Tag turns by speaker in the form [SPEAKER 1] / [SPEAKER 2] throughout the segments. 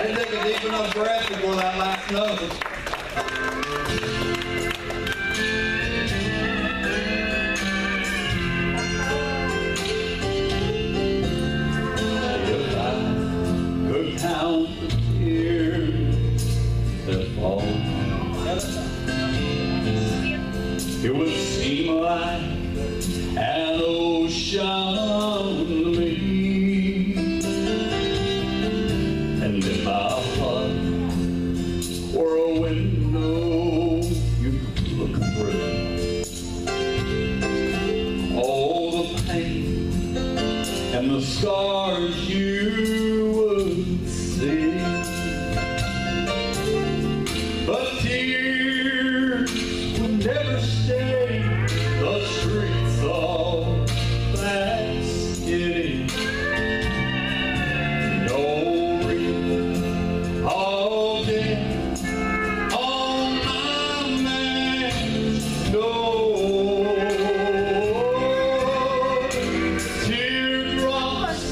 [SPEAKER 1] I didn't take a deep enough breath before that last note. If I could count the tears that fall, it would seem like an ocean to me. And if my heart were a window you could look through, all the pain and the scars you would see. But tears would never stay the streets of that city. No wreath of death on my man's door. Teardrops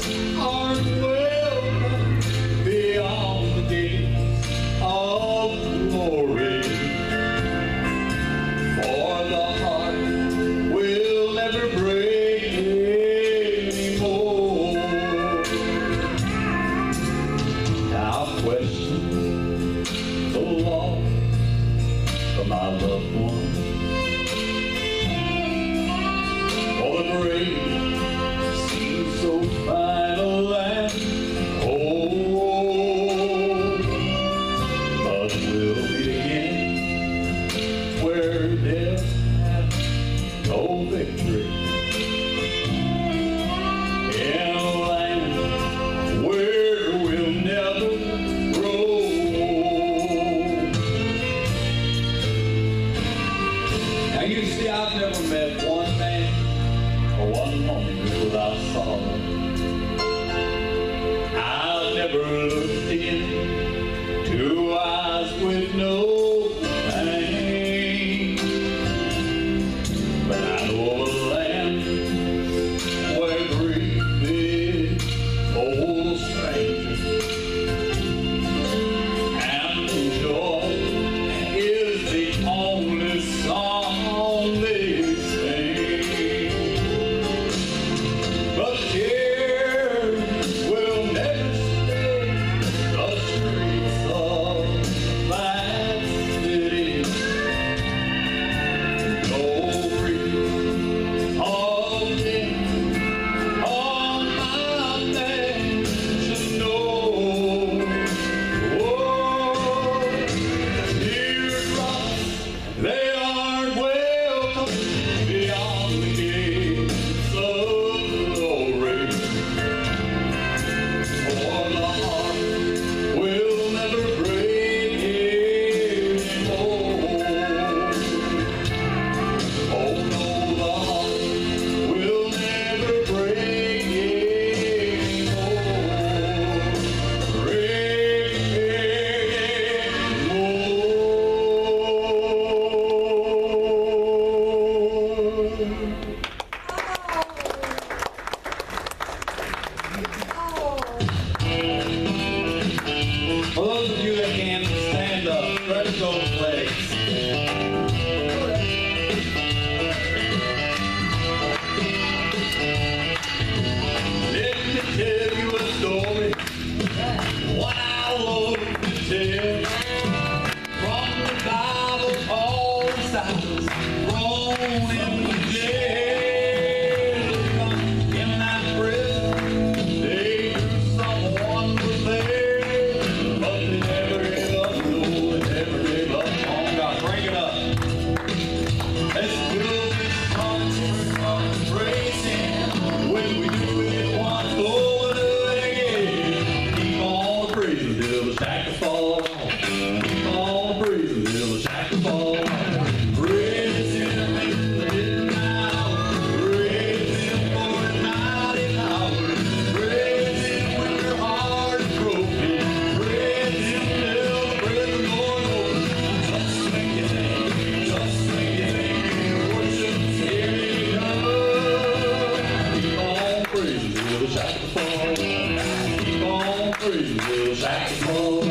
[SPEAKER 1] praise the little saxophone.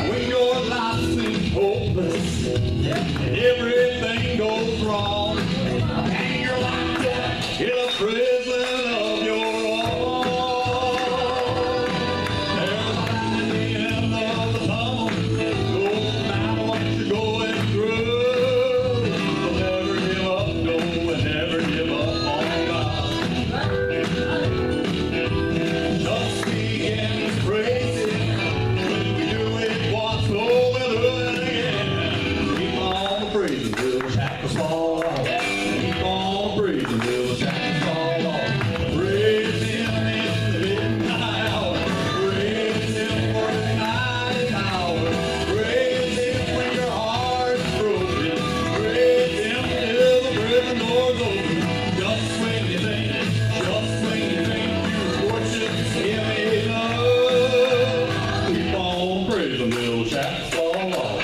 [SPEAKER 1] When your life seems hopeless and everything goes wrong, and you're locked up in a prison of your own, there's a light at the end of the tunnel, no matter what you're going through. So never give up, no, and never give up on God. Just begin to praise Him. When we do it once, oh, we'll do it again. Keep on praising till the shackles fall off. Keep on praising till the shackles fall off. Praise Him in the midnight hour. Praise Him for His mighty power. Praise Him when your heart's broken. Praise Him till the prison door's open. Just when you think you worship Him enough, keep on praising till the shackles fall off.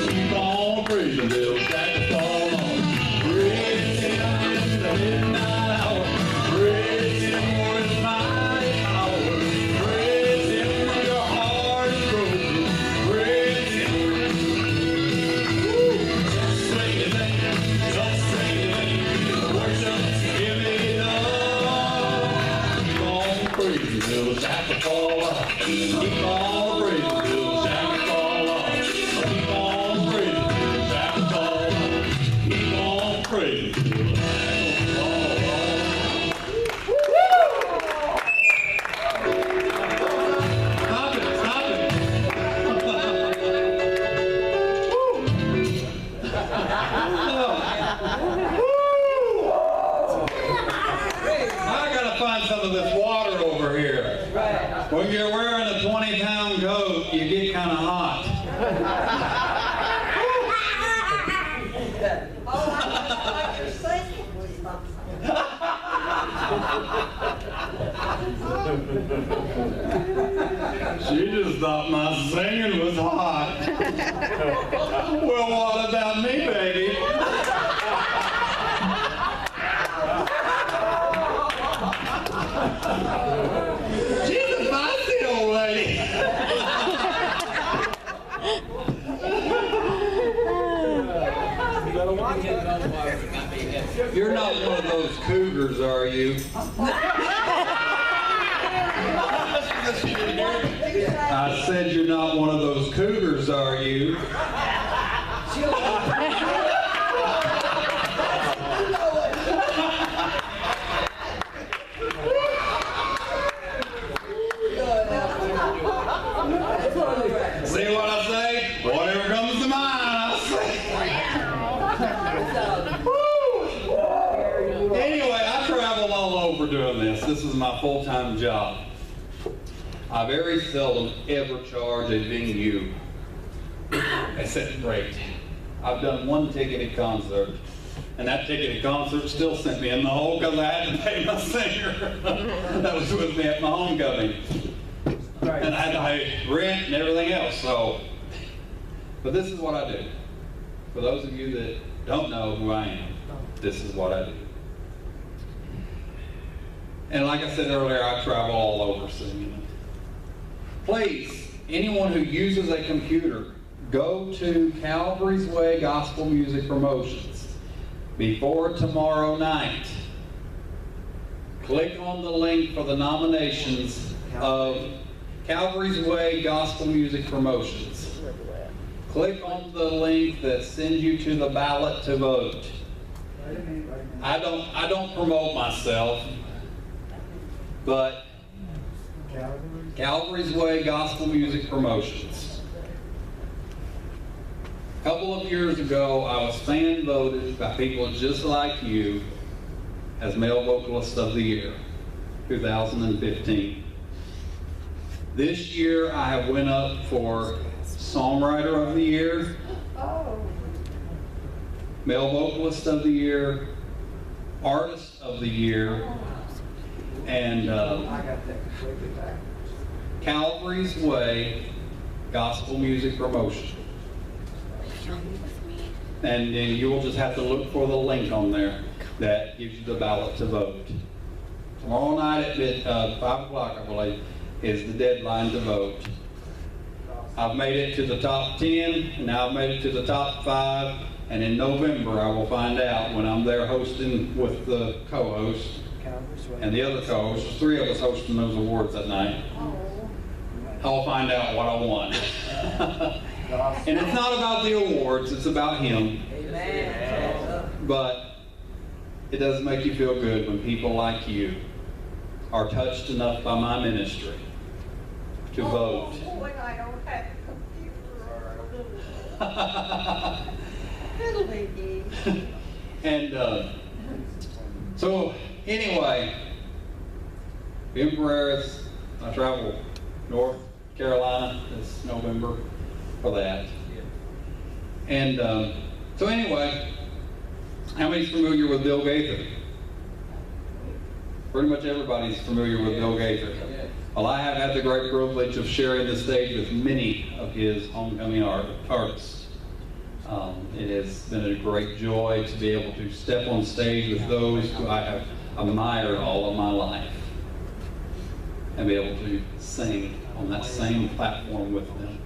[SPEAKER 1] Keep on praising till the shackles fall off. Praise Him in the midnight hour. Praise Him for His mighty power. Praise Him when your heart's broken. Praise Him. Just when you think you worship Him enough, keep on praising till the shackles fall off. Keep on praising till the shackles fall off. Keep on praising till the shackles fall off. Keep on praising till the shackles fall off. Stop it, stop it. I gotta find some of this water over here. When you're wearing a 20-pound coat, you get kind of hot. She just thought my singing was hot. Well, what about me, baby? She's a feisty old lady. You're not one of those cougars, are you? I said you're not one of those cougars, are you? See what I say? Whatever comes to mind, I say. Anyway, I travel all over doing this. This is my full-time job. I very seldom ever charge a venue a set rate. I've done one ticketed concert, and that ticketed concert still sent me in the hole because I had to pay my singer that was with me at my homecoming. And I had to pay rent and everything else. So, but this is what I do. For those of you that don't know who I am, this is what I do. And like I said earlier, I travel all over singing. Please, anyone who uses a computer, go to Calvary's Way Gospel Music Promotions before tomorrow night. Click on the link for the nominations of Calvary's Way Gospel Music Promotions. Click on the link that sends you to the ballot to vote. I don't promote myself, but Calvary's Way Gospel Music Promotions. A couple of years ago, I was fan voted by people just like you as Male Vocalist of the Year, 2015. This year, I have went up for Songwriter of the Year, Male Vocalist of the Year, Artist of the Year, and Calvary's Way Gospel Music Promotion. And you will just have to look for the link on there. that gives you the ballot to vote. Tomorrow night at 5 o'clock, I believe, is the deadline to vote. I've made it to the top 10, and now I've made it to the top 5, and in November I will find out when I'm there hosting with the co-host and the other co-hosts, 3 of us hosting those awards that night. I'll find out what I won. And it's not about the awards, it's about him. Amen. But it does make you feel good when people like you are touched enough by my ministry to vote.
[SPEAKER 2] Boy, I don't have a computer. Little baby.
[SPEAKER 1] And so anyway, in prayers, I travel North Carolina this November for that. And so anyway, how many's familiar with Bill Gaither? Pretty much everybody's familiar with Bill Gaither. Well, I have had the great privilege of sharing the stage with many of his homecoming artists. It has been a great joy to be able to step on stage with those who I have admired all of my life and be able to sing on that same platform with them.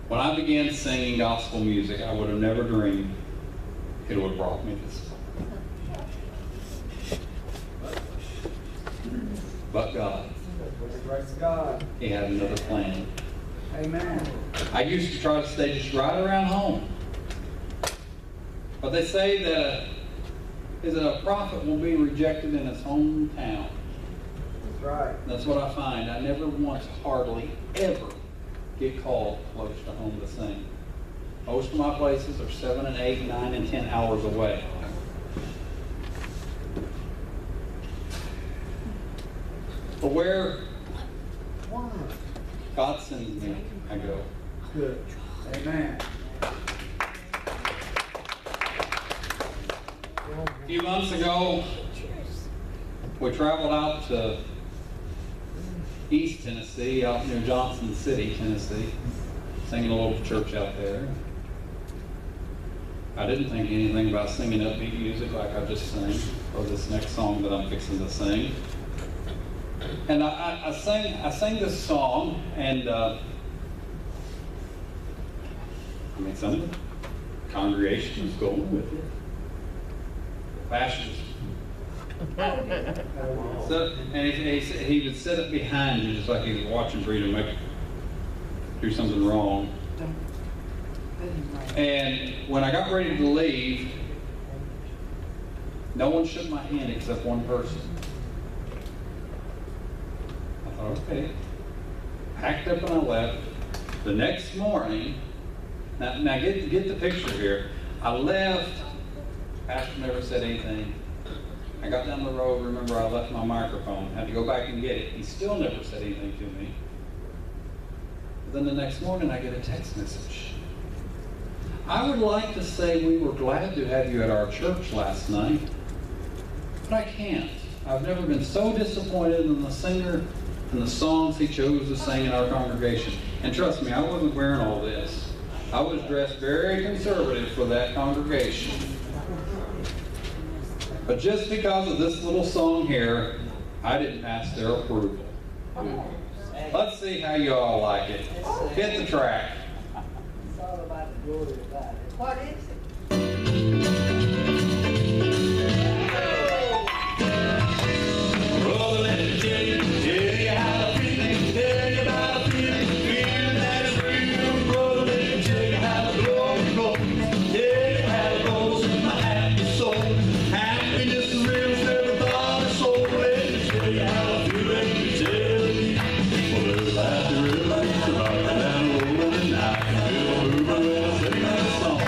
[SPEAKER 1] When I began singing gospel music, I would have never dreamed it would have brought me this far. But God, He had another plan.
[SPEAKER 3] Amen.
[SPEAKER 1] I used to try to stay just right around home. But they say that a prophet will be rejected in his hometown.
[SPEAKER 3] That's right.
[SPEAKER 1] That's what I find. I never once, hardly ever, get called close to home to sing. Most of my places are 7 and 8, 9 and 10 hours away. But where God sends me, I go.
[SPEAKER 3] Good. Amen.
[SPEAKER 1] A few months ago, we traveled out to East Tennessee, out near Johnson City, Tennessee, singing a little church out there. I didn't think anything about singing upbeat music like I just sang for this next song that I'm fixing to sing. And I sang this song, and some of the congregation was going with it. Pastors. So, and he would sit up behind you just like he was watching for you to do something wrong. And when I got ready to leave, no one shook my hand except one person. I thought, okay. Packed up and I left. The next morning, now get the picture here. I left. Pastor never said anything. I got down the road, remember I left my microphone, had to go back and get it. He still never said anything to me. But then the next morning I get a text message. I would like to say we were glad to have you at our church last night, but I can't. I've never been so disappointed in the singer and the songs he chose to sing in our congregation. And trust me, I wasn't wearing all this. I was dressed very conservative for that congregation. But just because of this little song here, I didn't pass their approval. Let's see how you all like it. Hit the track.
[SPEAKER 2] It's all about the glory of God. What is it?
[SPEAKER 4] Brother, let me tell you how I feel, tell you about a feeling that is real. Brother, let me tell you how the glory goes, tell you how it goes in my happy soul. Happiness is real to everybody's soul. Let me tell you how I feel, let me tell you. Well, there's like the river, rocking down the road at night. Good moving, well, sing that song.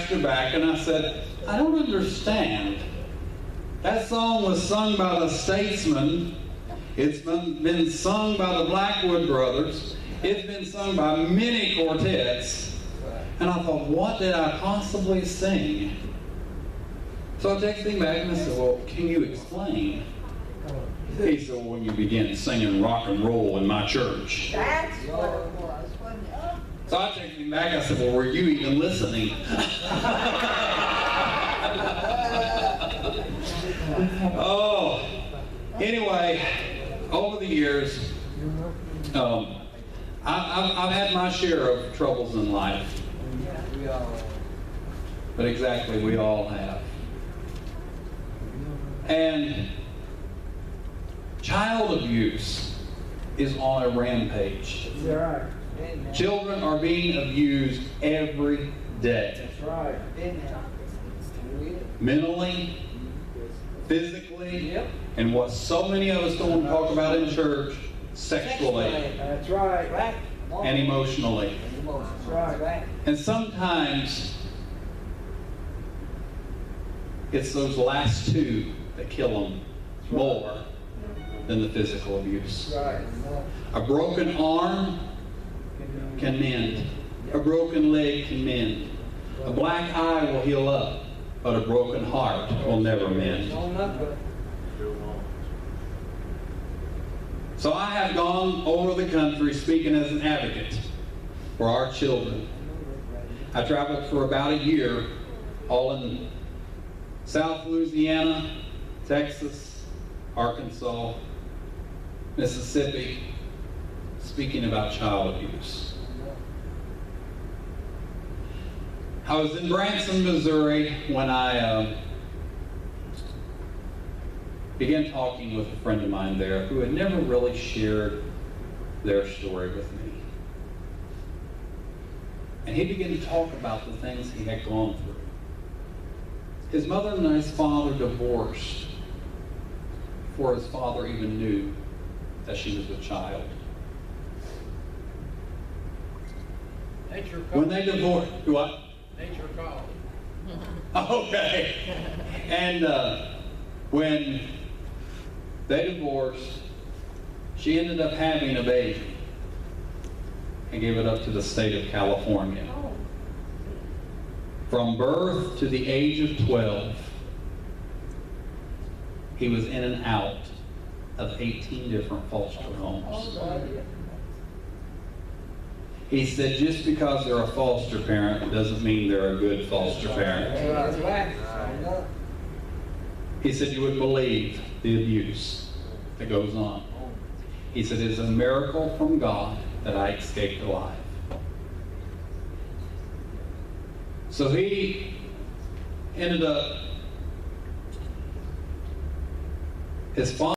[SPEAKER 1] pastor back and I said, I don't understand. That song was sung by the Statesmen. It's been sung by the Blackwood Brothers. It's been sung by many quartets. And I thought, what did I possibly sing? So I texted him back and I said, well, can you explain? He said, well, when you begin singing rock and roll in my church.
[SPEAKER 2] That's what it was, wasn't it?
[SPEAKER 1] So I texted him back. I said, well, were you even listening? Oh, anyway, over the years, I've had my share of troubles in life.
[SPEAKER 3] We all.
[SPEAKER 1] But exactly, we all have. And child abuse is on a rampage.
[SPEAKER 3] That's right.
[SPEAKER 2] Amen.
[SPEAKER 1] Children are being abused every day.
[SPEAKER 3] That's right.
[SPEAKER 2] Amen.
[SPEAKER 1] Mentally, physically,
[SPEAKER 2] Yep.
[SPEAKER 1] and what so many of us don't talk about in church, sexually
[SPEAKER 3] That's right.
[SPEAKER 2] Right.
[SPEAKER 1] and emotionally.
[SPEAKER 2] Emotions.
[SPEAKER 3] Right.
[SPEAKER 2] Right.
[SPEAKER 1] And sometimes it's those last two that kill them more than the physical abuse.
[SPEAKER 3] Right.
[SPEAKER 1] A broken arm can mend. A broken leg can mend. A black eye will heal up, but a broken heart will never mend.
[SPEAKER 2] No, not good.
[SPEAKER 1] So I have gone over the country speaking as an advocate for our children. I traveled for about a year, all in South Louisiana, Texas, Arkansas, Mississippi, speaking about child abuse. I was in Branson, Missouri when I began talking with a friend of mine there who had never really shared their story with me. And he began to talk about the things he had gone through. His mother and his father divorced before his father even knew that she was a child.
[SPEAKER 5] Nature called.
[SPEAKER 1] When they divorced, what?
[SPEAKER 5] Nature called.
[SPEAKER 1] Okay. And when they divorced, she ended up having a baby and gave it up to the state of California. From birth to the age of 12, he was in and out of 18 different foster homes. He said just because they're a foster parent doesn't mean they're a good foster parent.
[SPEAKER 2] That's right.
[SPEAKER 1] He said you wouldn't believe the abuse that goes on. He said it's a miracle from God that I escaped alive. So he ended up, his father